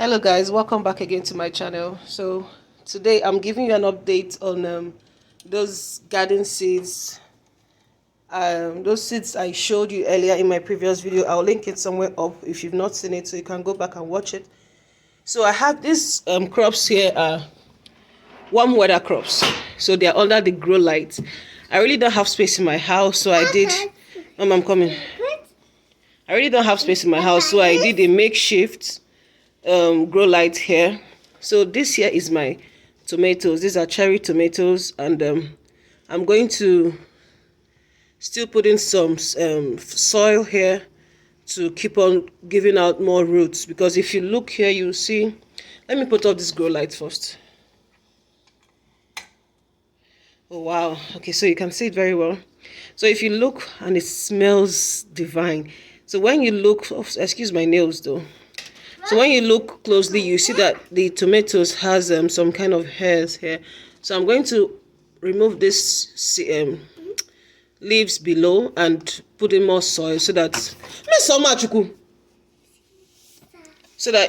Hello guys, welcome back again to my channel. So today I'm giving you an update on those garden seeds. Those seeds I showed you earlier in my previous video. I'll link it somewhere up if you've not seen it, so you can go back and watch it. So I have these crops here are warm weather crops, so they are under the grow light. I really don't have space in my house, so I did I'm coming. I really don't have space in my house, so I did a makeshift grow light here. So this here is my tomatoes. These are cherry tomatoes, and I'm going to still put in some soil here to keep on giving out more roots, because if you look here you'll see, let me put up this grow light first. Oh wow, okay, so you can see it very well. So if you look, and it smells divine. So when you look, oh, excuse my nails though. So when you look closely, you see that the tomatoes has some kind of hairs here. So I'm going to remove this leaves below and put in more soil so that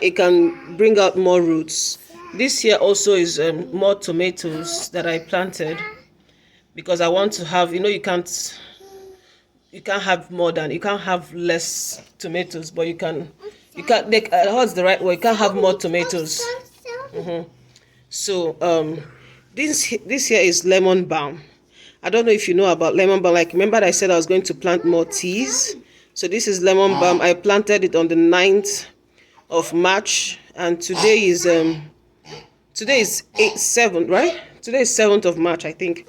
it can bring out more roots. This here also is more tomatoes that I planted, because I want to have, you can't have less tomatoes, but what's the right word? You can't have more tomatoes. So this here is lemon balm. I don't know if you know about lemon balm. Like, remember I said I was going to plant more teas. So this is lemon balm. I planted it on the 9th of March, and today is 7th, right? Today is 7th of March, I think.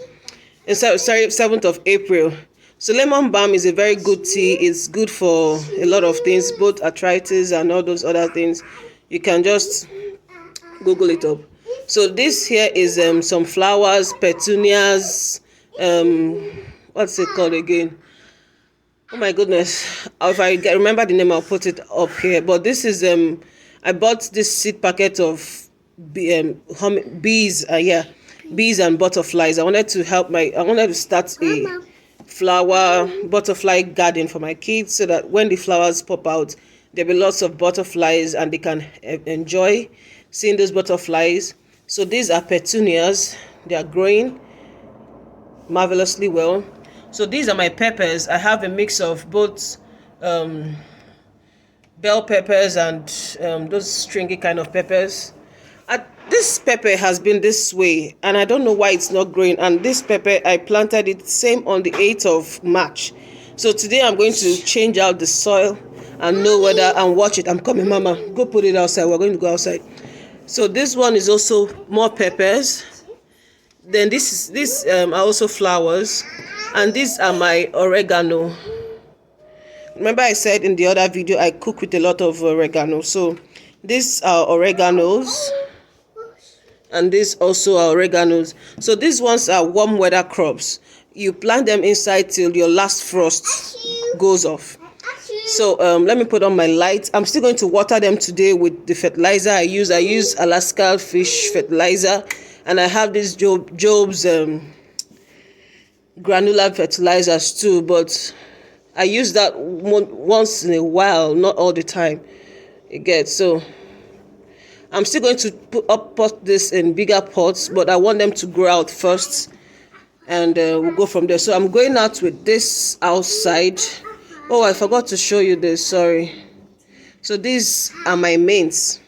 Sorry, 7th of April. So lemon balm is a very good tea. It's good for a lot of things, both arthritis and all those other things. You can just Google it up. So this here is some flowers, petunias. What's it called again? Oh my goodness! If I remember the name, I'll put it up here. But this is I bought this seed packet of bees. Bees and butterflies. I wanted to start a flower butterfly garden for my kids, so that when the flowers pop out, there'll be lots of butterflies and they can enjoy seeing those butterflies. So these are petunias. They are growing marvelously well. So these are my peppers. I have a mix of both bell peppers and those stringy kind of peppers. This pepper has been this way, and I don't know why it's not growing. And this pepper, I planted it same on the 8th of March. So today I'm going to change out the soil and know whether, and watch it. I'm coming, Mama. Go put it outside. We're going to go outside. So this one is also more peppers. Then these are also flowers, and these are my oregano. Remember I said in the other video I cook with a lot of oregano. So these are oreganos, and these also are oreganos. So these ones are warm weather crops. You plant them inside till your last frost goes off. So let me put on my light. I'm still going to water them today with the fertilizer I use. I use Alaska fish fertilizer, and I have this Job's granular fertilizers too, but I use that once in a while, not all the time. So I'm still going to pot this in bigger pots, but I want them to grow out first, and we'll go from there. So I'm going out with this outside. Oh, I forgot to show you this, sorry. So these are my mains.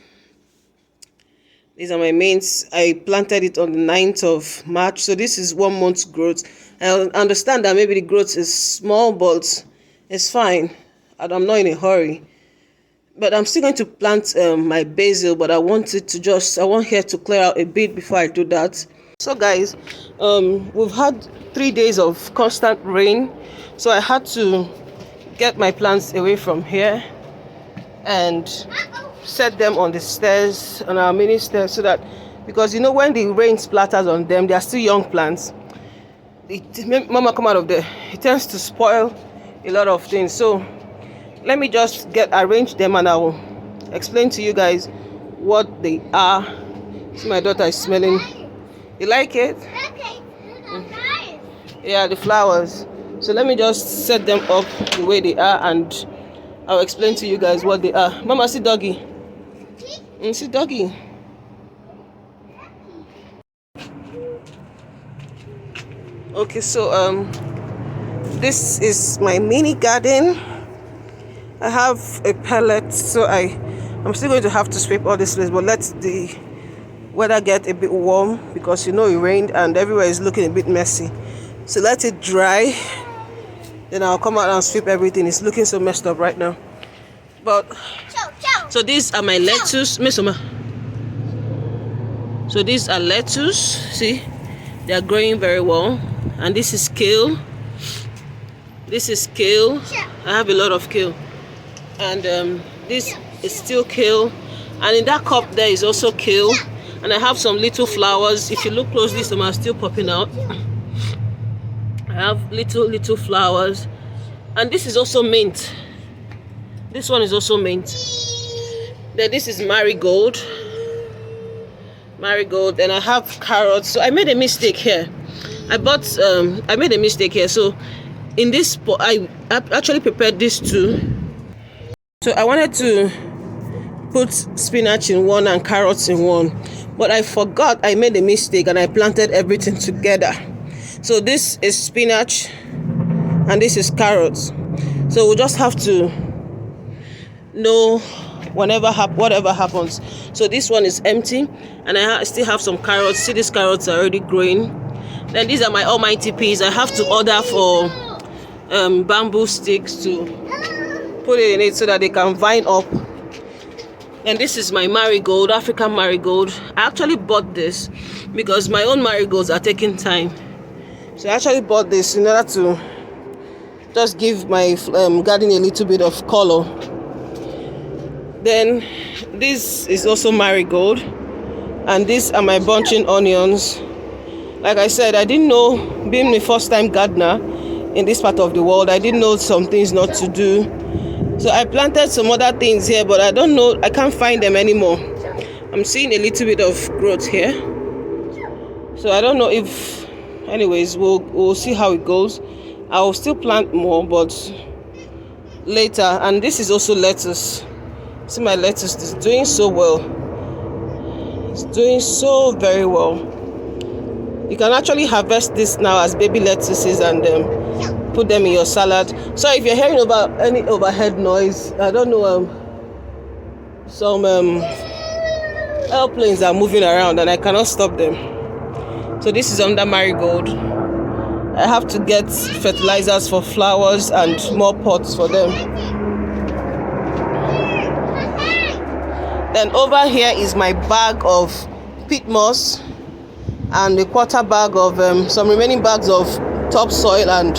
I planted it on the 9th of March. So this is 1 month's growth. I understand that maybe the growth is small, but it's fine. I'm not in a hurry. But I'm still going to plant my basil, but I want here to clear out a bit before I do that. So guys, we've had 3 days of constant rain. So I had to get my plants away from here and set them on the stairs, on our mini stairs, so that, because when the rain splatters on them, they are still young plants. Mama, come out of there. It tends to spoil a lot of things. So let me just arrange them, and I will explain to you guys what they are. See, my daughter is smelling. You like it? Yeah, the flowers. So let me just set them up the way they are, and I'll explain to you guys what they are. Mama, see doggy. See, doggy. Okay, so this is my mini garden. I have a pellet, so I'm still going to have to sweep all this place, but let the weather get a bit warm because it rained and everywhere is looking a bit messy. So let it dry, then I'll come out and sweep everything. It's looking so messed up right now. But so these are my lettuce, Miss Oma. So these are lettuce. See, they are growing very well. And this is kale. This is kale. I have a lot of kale. And this is still kale. And in that cup there is also kale. And I have some little flowers. If you look closely, some are still popping out. I have little flowers. And this is also mint. This one is also mint. Then this is marigold. Marigold. And I have carrots. So I made a mistake here. I made a mistake here. So in this pot, I actually prepared this too. So I wanted to put spinach in one and carrots in one, but I forgot. I made a mistake and I planted everything together. So this is spinach and this is carrots. So we'll just have to know whatever happens. So this one is empty and I still have some carrots. See, these carrots are already growing. Then these are my almighty peas. I have to order for bamboo sticks to put it in it so that they can vine up. And this is my marigold, African marigold. I actually bought this because my own marigolds are taking time. So I actually bought this in order to just give my garden a little bit of color. Then this is also marigold. And these are my bunching onions. Like I said, I didn't know, being the first time gardener in this part of the world, I didn't know some things not to do. So I planted some other things here, but I don't know, I can't find them anymore. I'm seeing a little bit of growth here. So I don't know if, anyways, we'll see how it goes. I will still plant more, but later. And this is also lettuce. See, my lettuce is doing so well. It's doing so very well. You can actually harvest this now as baby lettuces and put them in your salad. So if you're hearing about any overhead noise, I don't know, some airplanes are moving around and I cannot stop them. So this is under marigold. I have to get fertilizers for flowers and more pots for them. Then over here is my bag of peat moss and a quarter bag of some remaining bags of topsoil and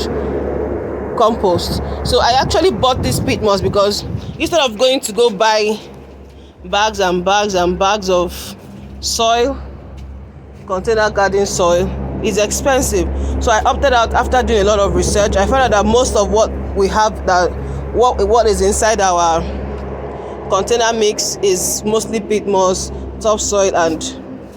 compost. So I actually bought this peat moss because instead of going to go buy bags and bags and bags of soil, container garden soil, is expensive. So I opted out after doing a lot of research. I found out that most of what we have, that what is inside our container mix is mostly peat moss, topsoil and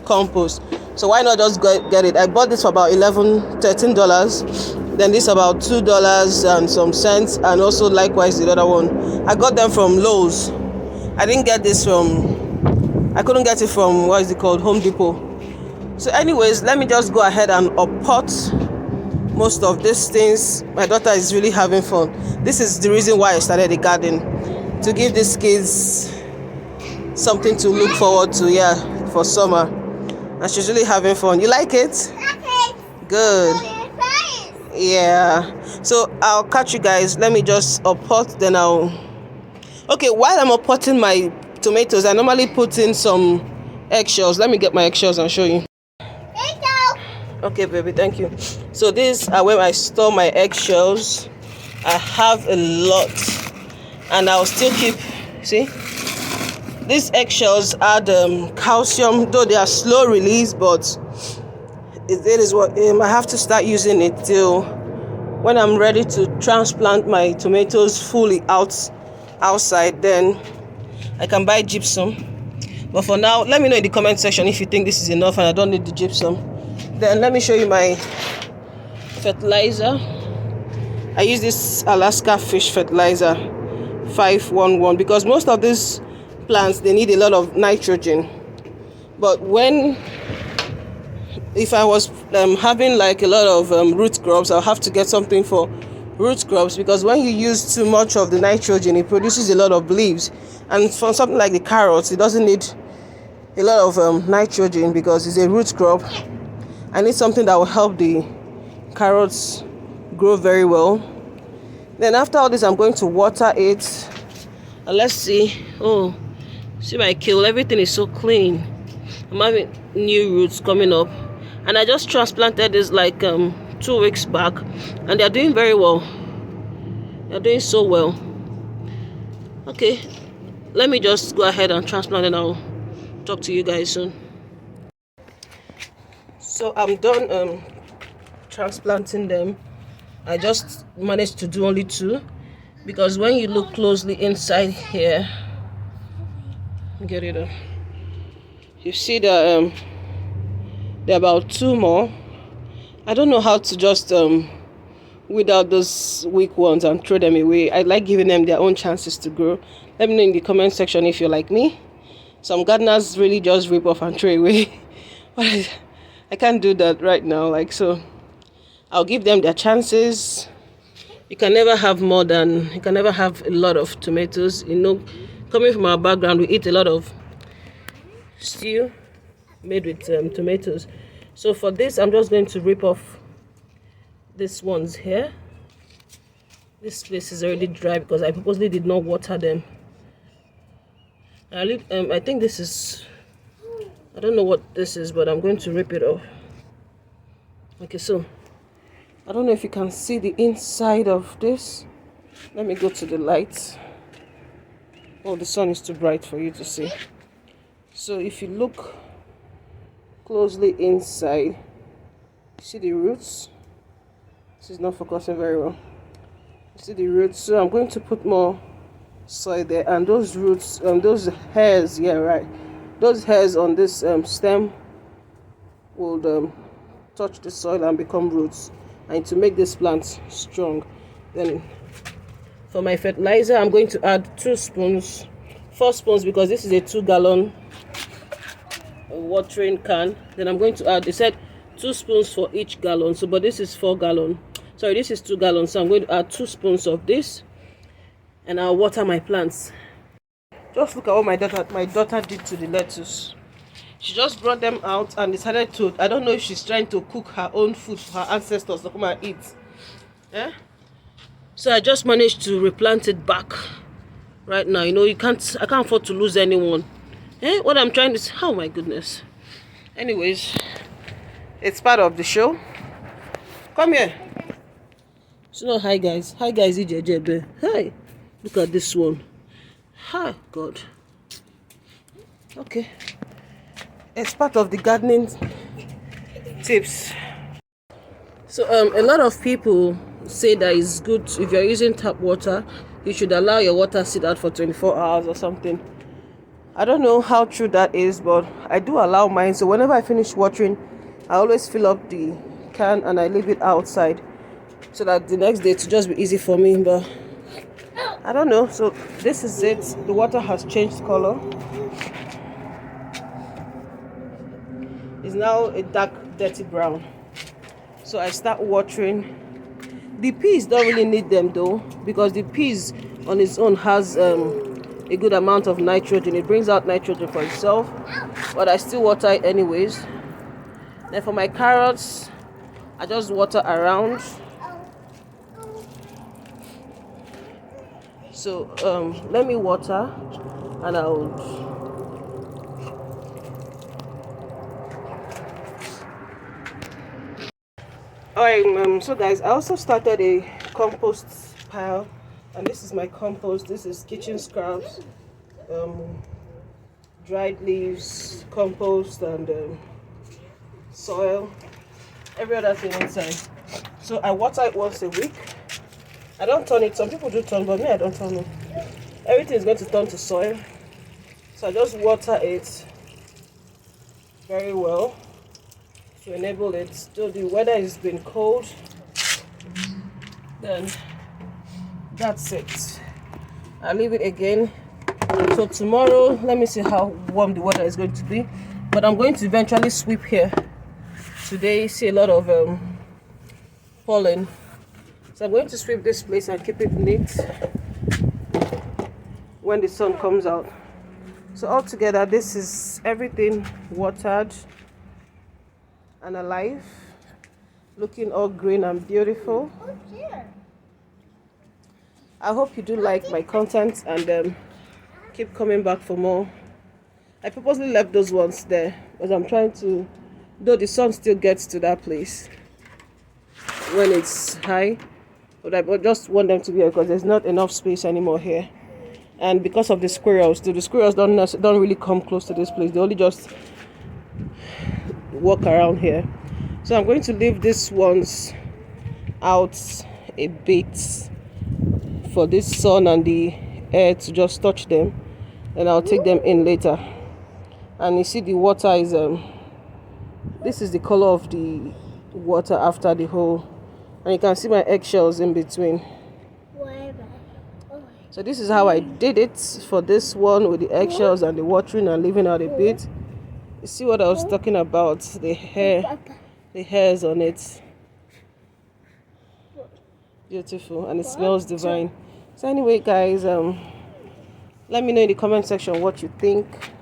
compost. So why not just get it? I bought this for about $13. Then this about $2 and some cents, and also likewise the other one. I got them from Lowe's. I couldn't get it from, what is it called, Home Depot. So anyways, let me just go ahead and uppot most of these things. My daughter is really having fun. This is the reason why I started the garden, to give these kids something to look forward to, for summer. And she's really having fun. You like it? Good. Yeah. So I'll catch you guys. Let me just uppot, then okay, while I'm uppotting my tomatoes, I normally put in some eggshells. Let me get my eggshells and show you. Okay, baby, thank you. So these are where I store my eggshells. I have a lot, and I'll still keep, see? These eggshells add calcium, though they are slow release, but it is what I have to start using it till when I'm ready to transplant my tomatoes fully outside. Then I can buy gypsum. But for now, let me know in the comment section if you think this is enough and I don't need the gypsum. Then let me show you my fertilizer. I use this Alaska fish fertilizer 511 because most of these plants, they need a lot of nitrogen. But if I was having like a lot of root crops, I'll have to get something for root crops, because when you use too much of the nitrogen, it produces a lot of leaves. And for something like the carrots, it doesn't need a lot of nitrogen because it's a root crop. I need something that will help the carrots grow very well. Then after all this, I'm going to water it. And let's see. Oh, see my kale, everything is so clean. I'm having new roots coming up, and I just transplanted this like 2 weeks back, and they're doing very well. They're doing so well. Okay, let me just go ahead and transplant, and I'll talk to you guys soon. So I'm done transplanting them. I just managed to do only 2, because when you look closely inside here, get it up, you see that there are about 2 more. I don't know how to just weed out those weak ones and throw them away. I like giving them their own chances to grow. Let me know in the comment section if you're like me. Some gardeners really just rip off and throw away. But I can't do that right now. Like, so I'll give them their chances. You can never have a lot of tomatoes. You know, coming from our background, we eat a lot of stew made with tomatoes. So for this, I'm just going to rip off these ones here. This place is already dry because I purposely did not water them. I think this is, I don't know what this is, but I'm going to rip it off. Okay, so I don't know if you can see the inside of this. Let me go to the light. Oh, the sun is too bright for you to see. So if you look closely inside, see the roots. This is not focusing very well. You see the roots. So I'm going to put more soil there, and those roots, those hairs, yeah, right, those hairs on this stem will touch the soil and become roots, and to make this plant strong. Then for my fertilizer, I'm going to add 4 spoons, because this is a 2-gallon watering can. Then I'm going to add, they said 2 spoons for each gallon, so but this is 4 gallon, sorry, this is 2 gallons, so I'm going to add 2 spoons of this, and I'll water my plants. Just look at what my daughter did to the lettuce. She just brought them out and decided to, I don't know if she's trying to cook her own food for her ancestors to come and eat. Yeah? So I just managed to replant it back right now. You know, I can't afford to lose anyone. What I'm trying to say, oh my goodness. Anyways, it's part of the show. Come here. So hi guys, EJJB. Hi, look at this one. Hi, God. Okay, it's part of the gardening tips. So a lot of people say that it's good if you're using tap water, you should allow your water sit out for 24 hours or something. I don't know how true that is, but I do allow mine. So whenever I finish watering, I always fill up the can and I leave it outside, so that the next day to just be easy for me. But I don't know. So this is it. The water has changed color. It's now a dark dirty brown. So I start watering. The peas don't really need them though, because the peas on its own has a good amount of nitrogen. It brings out nitrogen for itself, but I still water it anyways. Then for my carrots, I just water around. So let me water and I'll alright. So guys, I also started a compost pile, and this is my compost. This is kitchen scraps, dried leaves, compost, and soil, every other thing inside. So I water it once a week. I don't turn it. Some people do turn, but me, I don't turn it. Everything is going to turn to soil, so I just water it very well to enable it. So the weather has been cold, then that's it. I leave it again So tomorrow, let me see how warm the weather is going to be, but I'm going to eventually sweep here today. See a lot of pollen, so I'm going to sweep this place and keep it neat when the sun comes out. So altogether, this is everything watered and alive, looking all green and beautiful. I hope you do like my content and keep coming back for more. I purposely left those ones there because I'm trying to, though the sun still gets to that place when it's high, but I just want them to be here because there's not enough space anymore here. And because of the squirrels, the squirrels don't really come close to this place. They only just walk around here. So I'm going to leave these ones out a bit for this sun and the air to just touch them, and I'll take them in later. And you see the water is this is the color of the water after the hole, and you can see my eggshells in between. So this is how I did it for this one, with the eggshells and the watering and leaving out a bit. You see what I was talking about, the hairs on it. Beautiful, and it smells divine. So anyway guys, let me know in the comment section what you think,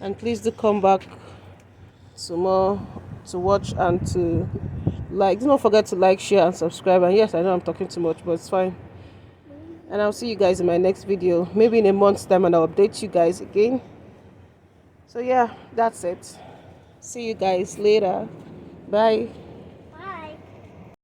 and please do come back to more to watch and to like. Do not forget to like, share and subscribe. And yes, I know I'm talking too much, but it's fine. And I'll see you guys in my next video, maybe in a month's time, and I'll update you guys again. So yeah, that's it. See you guys later. Bye.